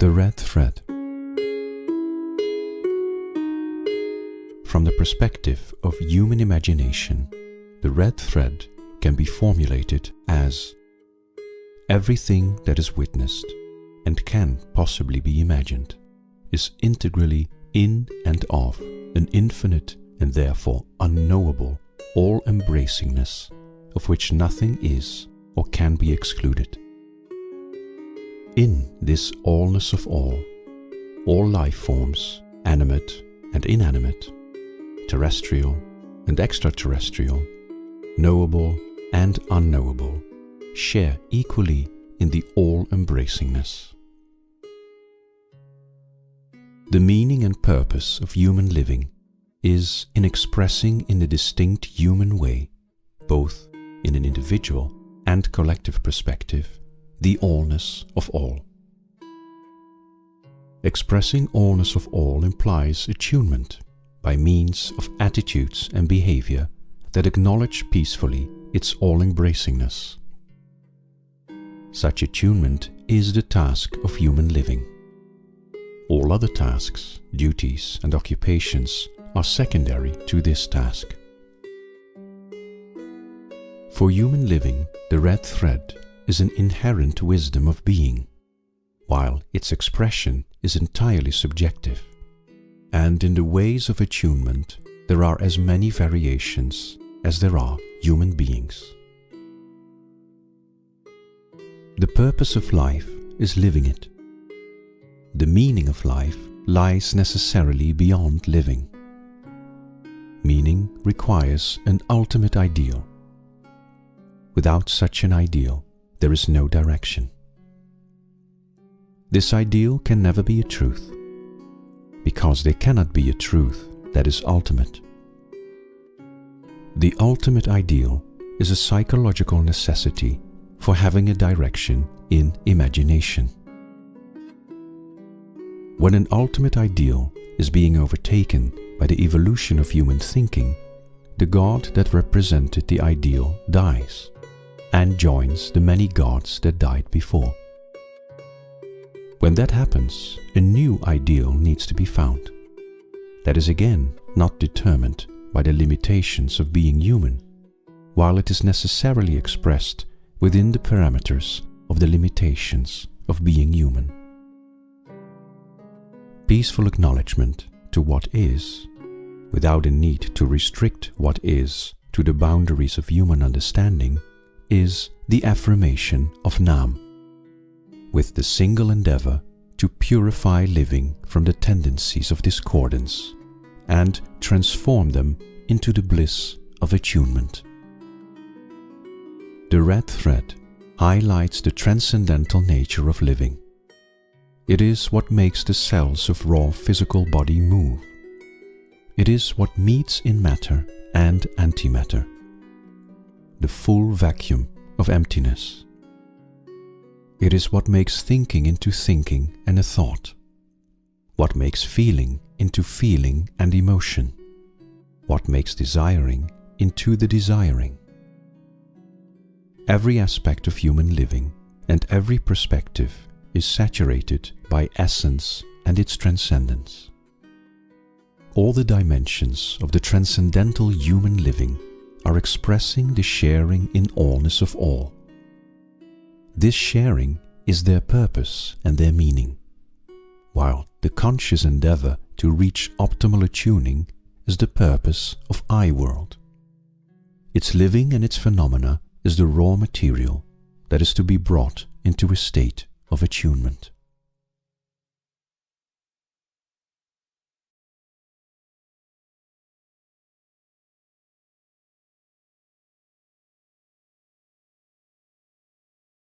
The red thread. From the perspective of human imagination, the red thread can be formulated as everything that is witnessed and can possibly be imagined is integrally in and of an infinite and therefore unknowable all-embracingness of which nothing is or can be excluded. In this allness of all life forms, animate and inanimate, terrestrial and extraterrestrial, knowable and unknowable, share equally in the all-embracingness. The meaning and purpose of human living is in expressing in a distinct human way, both in an individual and collective perspective, the allness of all. Expressing allness of all implies attunement by means of attitudes and behavior that acknowledge peacefully its all-embracingness. Such attunement is the task of human living. All other tasks, duties, and occupations are secondary to this task. For human living, the red thread is an inherent wisdom of being, while its expression is entirely subjective. And in the ways of attunement, there are as many variations as there are human beings. The purpose of life is living it. The meaning of life lies necessarily beyond living. Meaning requires an ultimate ideal. Without such an ideal, there is no direction. This ideal can never be a truth, because there cannot be a truth that is ultimate. The ultimate ideal is a psychological necessity for having a direction in imagination. When an ultimate ideal is being overtaken by the evolution of human thinking, the God that represented the ideal dies and joins the many gods that died before. When that happens, a new ideal needs to be found. That is again not determined by the limitations of being human, while it is necessarily expressed within the parameters of the limitations of being human. Peaceful acknowledgement to what is, without a need to restrict what is to the boundaries of human understanding, is the affirmation of Nam, with the single endeavor to purify living from the tendencies of discordance and transform them into the bliss of attunement. The red thread highlights the transcendental nature of living. It is what makes the cells of raw physical body move. It is what meets in matter and antimatter, the full vacuum of emptiness. It is what makes thinking into thinking and a thought, what makes feeling into feeling and emotion, what makes desiring into the desiring. Every aspect of human living and every perspective is saturated by essence and its transcendence. All the dimensions of the transcendental human living are expressing the sharing in allness of all. This sharing is their purpose and their meaning, while the conscious endeavor to reach optimal attuning is the purpose of I-World. Its living and its phenomena is the raw material that is to be brought into a state of attunement.